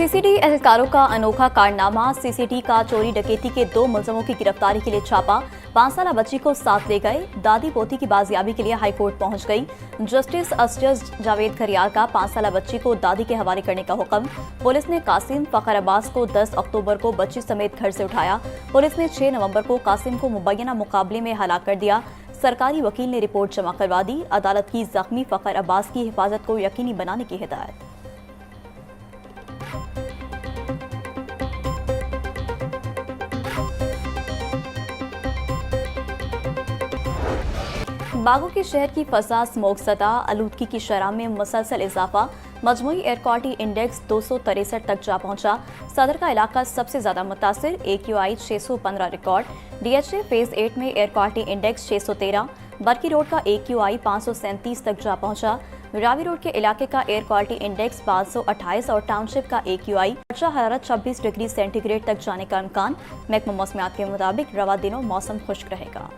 CCD एहलकारों का अनोखा कारनामा। सीसीडी का चोरी डकैती के 2 मुलजमों की गिरफ्तारी के लिए छापा। 5 साल बच्ची को साथ ले गए। दादी पोती की बाजियाबी के लिए हाईकोर्ट पहुंच गई। जस्टिस असजद जावेद खरियार का 5 साल बच्ची को दादी के हवाले करने का हुक्म। पुलिस ने कासिम फखर अब्बास को 10 अक्टूबर को बच्ची समेत घर से उठाया। पुलिस ने 6 नवंबर को कासिम को मुबैना मुकाबले में हलाक कर दिया। सरकारी वकील ने रिपोर्ट जमा करवा दी। अदालत की जख्मी फखर अब्बास की हिफाजत को यकीनी बनाने की हिदायत। बागों के शहर की फसा स्मोक सतह। आलूदगी की शरह में मुसलसल इजाफा। मजमूई एयर क्वालिटी इंडेक्स 263 तक जा पहुंचा। सदर का इलाका सबसे ज्यादा मुतासिर। AQI 615 record. DHA फेज 8 में एयर क्वालिटी इंडेक्स 613। बरकी रोड का AQI 537 तक जा पहुंचा। रावी रोड के इलाके का एयर क्वालिटी इंडेक्स 528 और टाउनशिप का AQI दर्जा हरारत 26 डिग्री सेंटीग्रेड तक जाने का इम्कान। महकमा मौसमियात के मुताबिक रवा दिनों मौसम खुश्क रहेगा।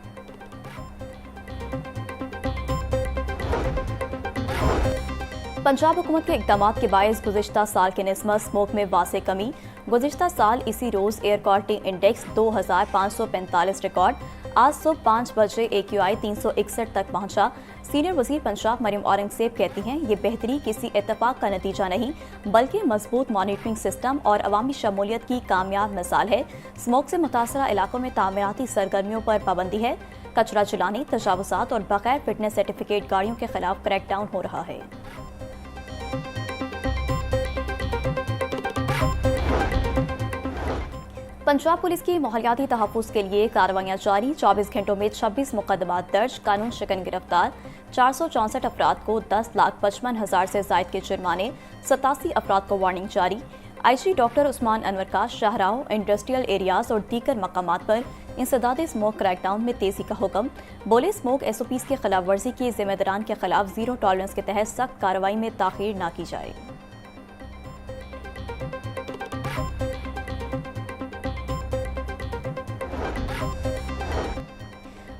पंजाब हुकूमत के इकदाम के बायस गुज़िश्ता साल के निस्बत स्मोक में वासे कमी। गुज़िश्ता साल इसी रोज़ एयर क्वालिटी इंडेक्स 2545 रिकॉर्ड। आज सुबह 5 बजे AQI 361 तक पहुंचा। सीनियर वजीर पंजाब मरियम औरंगजेब कहती हैं, ये बेहतरी किसी इत्तेफाक का नतीजा नहीं बल्कि मजबूत मॉनिटरिंग सिस्टम और अवामी शमूलियत की कामयाब मिसाल है। स्मोक से मुतासरा इलाकों में तामीराती सरगर्मियों पर पाबंदी है। कचरा जलाने, तजावुज़ात और बगैर फिटनेस सर्टिफिकेट गाड़ियों के खिलाफ क्रैकडाउन हो रहा है। पंजाब पुलिस की माहौलियाती तहफ़्फ़ुज़ के लिए कार्रवाइयाँ जारी। 24 घंटों में 26 मुकदमात दर्ज। कानून शिकन गिरफ्तार। 464 अफराद को 10,55,000 से ज़ायद के जुर्माने। 87 अफराद को वार्निंग जारी। IG डॉक्टर उस्मान अनवर का शाहराह, इंडस्ट्रियल एरियाज और दीगर मकामात पर इंसदाद स्मोक क्रैकडाउन में तेजी का हुक्म। बोले, स्मोक SOPs की खिलाफ वर्जी के जिम्मेदारान के खिलाफ जीरो टॉलरेंस के तहत सख्त कार्रवाई में ताख़ीर न की जाए।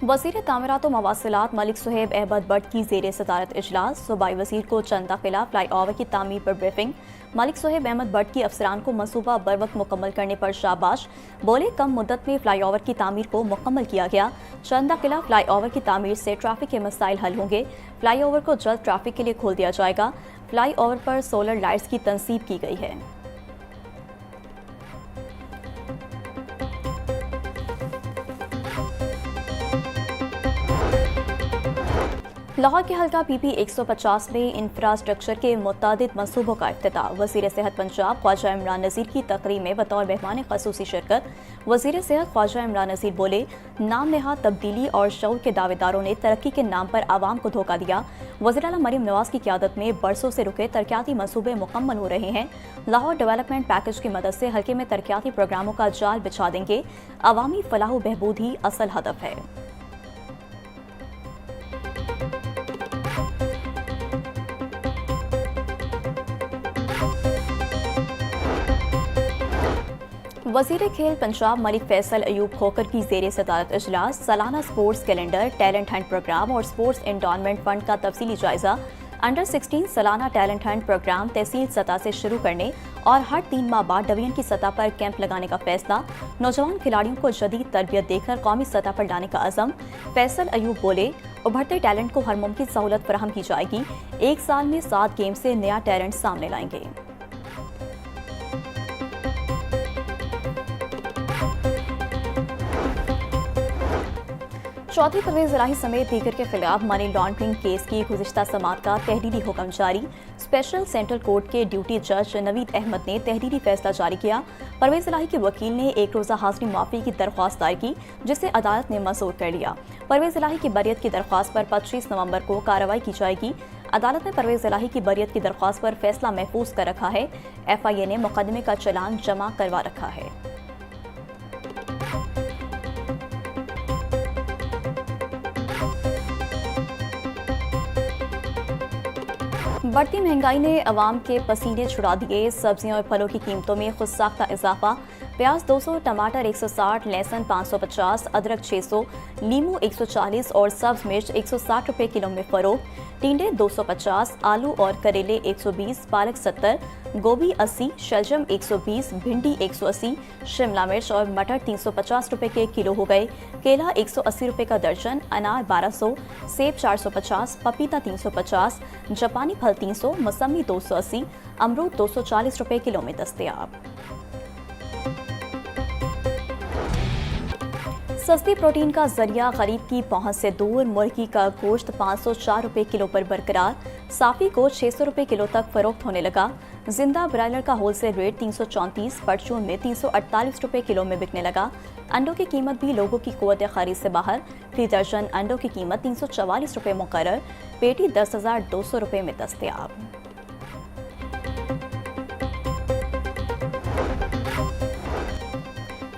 वज़ीर तामीरात व मवासिलात मलिक सुहेब अहमद भट्ट की ज़ेर सदारत इजलास। सूबाई वज़ीर को चंदा किला फ्लाई ओवर की तामीर पर ब्रीफिंग। मलिक सुहेब अहमद भट्ट की अफसरान को मनसूबा बर वक्त मुकम्मल करने पर शाबाश। बोले, कम मुद्दत में फ्लाई ओवर की तामीर को मुकम्मल किया गया। चंदा किला फ्लाई ओवर की तामीर से ट्रैफिक के मसाइल हल होंगे। फ्लाई ओवर को जल्द ट्रैफिक के लिए खोल दिया जाएगा। फ्लाई ओवर पर सोलर लाइट्स की तनसीब की गई है। लाहौर के हल्का PP 150 में इंफ्रास्ट्रक्चर के मुतादिद मनसूबों का इफ्तिताह। वज़ीर सेहत पंजाब ख्वाजा इमरान नज़ीर की तकरीर में बतौर मेहमान ख़ुसूसी शिरकत। वज़ीर सेहत ख्वाजा इमरान नज़ीर बोले, नाम नेहाद तब्दीली और शऊर के दावेदारों ने तरक्की के नाम पर आवाम को धोखा दिया। वज़ीर आला मरियम नवाज की क़यादत में बरसों से रुके तरक्याती मनसूबे मुकम्मल हो रहे हैं। लाहौर डेवलपमेंट पैकेज की मदद से हल्के में तरक्याती प्रोग्रामों का जाल बिछा देंगे। अवामी फलाह बहबूद ही असल हदफ है। वज़ीर खेल पंजाब मलिक फैसल अयूब खोकर की ज़ेर सदारत इजलास। सालाना sports calendar, talent hunt programme और स्पोर्ट्स एंडोनमेंट फंड का तफसीली जायजा। अंडर 16 सालाना टैलेंट हंट प्रोग्राम तहसील सतह से शुरू करने और हर 3 माह बाद डिवीजन की सतह पर कैंप लगाने का फैसला। नौजवान खिलाड़ियों को जदीद तरबियत देकर कौमी सतह पर लाने का अज़म। फैसल अयूब बोले, उभरते टैलेंट को हर मुमकिन सहूलत फराहम की जाएगी। 1 साल में 7 गेम से नया टैलेंट सामने लाएंगे। चौधरी परवेज इलाही समेत दीगर के खिलाफ मनी लॉन्ड्रिंग केस की गुज़िश्ता समात का तहरीरी हुक्म जारी। स्पेशल सेंट्रल कोर्ट के ड्यूटी जज नवीद अहमद ने तहरीरी फैसला जारी किया। परवेज इलाही के वकील ने 1 रोज़ा हाज़िरी माफ़ी की दरख्वास्त दायर की, जिसे अदालत ने मंजूर कर लिया। परवेज इलाही की बरियत की दरख्वास्त पर 25 नवंबर को कार्रवाई की जाएगी। अदालत ने परवेज इलाही की बरियत की दरख्वास्त पर फैसला महफूज कर रखा है। FIA ने मुकदमे का चलान जमा करवा रखा है। बढ़ती महंगाई ने अवाम के पसीने छुड़ा दिए। सब्जियों और फलों की कीमतों में खुद साख्ता इजाफा। प्याज 200, टमाटर 160, लहसुन 550, अदरक 600, नींबू 140 और सब्ज मिर्च 160 रुपये किलो में फरोख्त। टिंडे 250, आलू और करेले 120, पालक 70, गोभी 80, शलजम 120, भिंडी 180, शिमला मिर्च और मटर 350 रुपये के किलो हो गए। केला 180 रुपये का दर्जन, अनार 1200, सेब 450, पपीता 350, जापानी फल 300, मौसमी 280, अमरूद 240 रुपये किलो में दस्तयाब। सस्ती प्रोटीन का जरिया गरीब की पहुंच से दूर। मुर्गी का गोश्त 504 रुपये किलो पर बरकरार। साफी गोश्त 600 रुपये किलो तक फरोख्त होने लगा। जिंदा ब्रायलर का होलसेल रेट 334, परचून में 348 रुपये किलो में बिकने लगा। अंडों की कीमत भी लोगों की कुव्वत खरीद से बाहर। फी दर्जन अंडों की कीमत 344 रुपये मुकर्रर। पेटी 10,200 रुपये में दस्तयाब।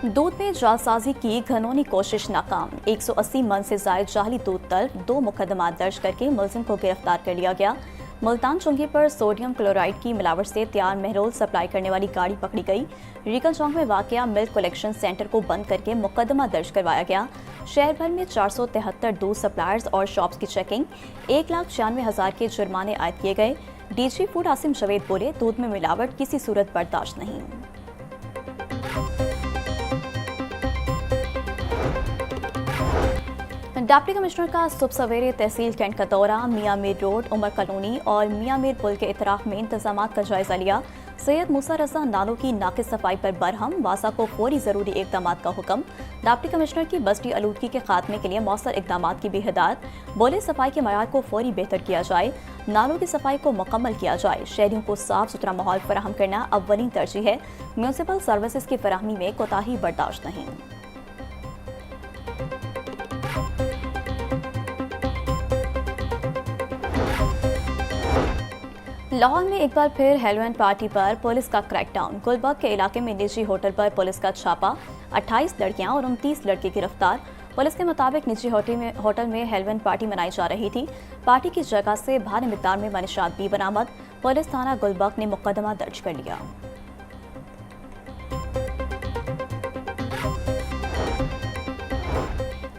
दूध में जालसाजी की घनौनी कोशिश नाकाम। 180 मन से जायद जाली दूध तल्फ। 2 मुकदमा दर्ज करके मुलजिम को गिरफ्तार कर लिया गया। मुल्तान चौंगी पर सोडियम क्लोराइड की मिलावट से तैयार महरोल सप्लाई करने वाली गाड़ी पकड़ी गई। रीगल चौक में वाकया मिल्क कलेक्शन सेंटर को बंद करके मुकदमा दर्ज करवाया गया। शहर भर में 473 दूध सप्लायर्स और शॉप्स की चेकिंग। 1,96,000 के जुर्माने आयद किए गए। डीजी फूड आसिम जवेद बोले, दूध में मिलावट किसी सूरत बर्दाश्त नहीं। डिप्टी कमिश्नर का सुबह सवेरे तहसील कैंट का दौरा। मियां मीर रोड, उमर कॉलोनी और मियां मीर पुल के इतराफ में इंतजाम का जायजा लिया। सैयद मूसा रजा नालों की नाकिस सफाई पर बरहम। वासा को फौरी जरूरी इकदाम का हुक्म। डिप्टी कमिश्नर की बस्ती आलूदगी के खात्मे के लिए मौसर इकदाम की भी हिदायत। बोले, सफाई के मयार को फौरी बेहतर किया जाए। नालों की सफाई को मुकम्मल किया जाए। शहरियों को साफ सुथरा माहौल फराहम करना अव्वलीन तरजीह है। म्यूनसिपल सर्विसेज की फराहमी में कोताही बर्दाश्त नहीं। लाहौर में एक बार फिर हेलोइन पार्टी पर पुलिस का क्रैकडाउन। गुलबर्ग के इलाके में निजी होटल पर पुलिस का छापा। 28 लड़कियां और 29 लड़के गिरफ्तार। पुलिस के मुताबिक निजी होटल में हेलोइन पार्टी मनाई जा रही थी। पार्टी की जगह से भारी मिकदार में मंशात भी बरामद। पुलिस थाना गुलबर्ग ने मुकदमा दर्ज कर लिया।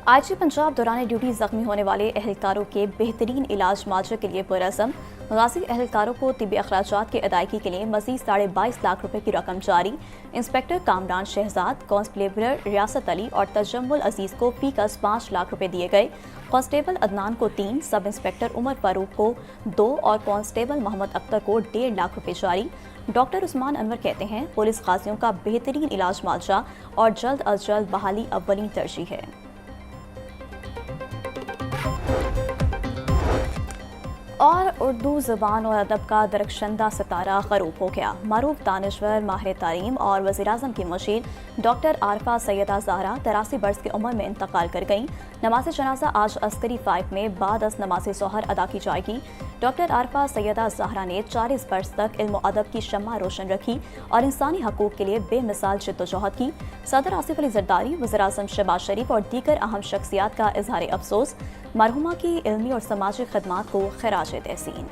आईजी पंजाब दौरान ड्यूटी जख्मी होने वाले एहलकारों के बेहतरीन इलाज मुआवजे के लिए पुरअज़म। गाजी एहलकारों को तिब्बी अखराजात की अदायगी के लिए मजीद 22.5 लाख रुपए की रकम जारी। इंस्पेक्टर कामरान शहजाद, कांस्टेबल रियासत अली और तजम्मुल अजीज को फीकस 5 लाख रुपए दिए गए। कांस्टेबल अदनान को 3, सब इंस्पेक्टर उमर फारूक को 2 और कांस्टेबल मोहम्मद अख्तर को 1.5 लाख रुपए जारी। डॉक्टर उस्मान अनवर कहते हैं, पुलिस गाजियों का बेहतरीन इलाज मुआवजा और जल्द अज जल्द बहाली अव्वलीन तरजीह है। और उर्दू ज़बान और अदब का दरख्शंदा सितारा ग़रूब हो गया। मरूफ दानिश्वर, माहिर तालीम और वज़ीर-ए-आज़म की मुशीर डॉक्टर आरफा सैयदा ज़हरा 83 बरस की उम्र में इंतकाल कर गईं। नमाज जनाजा आज अस्करी 5 में बाद अस नमाज ज़ोहर अदा की जाएगी। डॉक्टर आरफा सैयदा ज़हरा ने 40 बरस तक इल्म अदब की शम्मा रोशन रखी और इंसानी हकूक़ के लिए बेमिसाल जद्दोजहद की। सदर आसिफ अली ज़रदारी, वज़ीर-ए-आज़म शहबाज शरीफ और दीगर अहम शख्सियात का इज़हार अफसोस। मरहुमा की इल्मी और समाजी खदमात को खिराज तहसीन।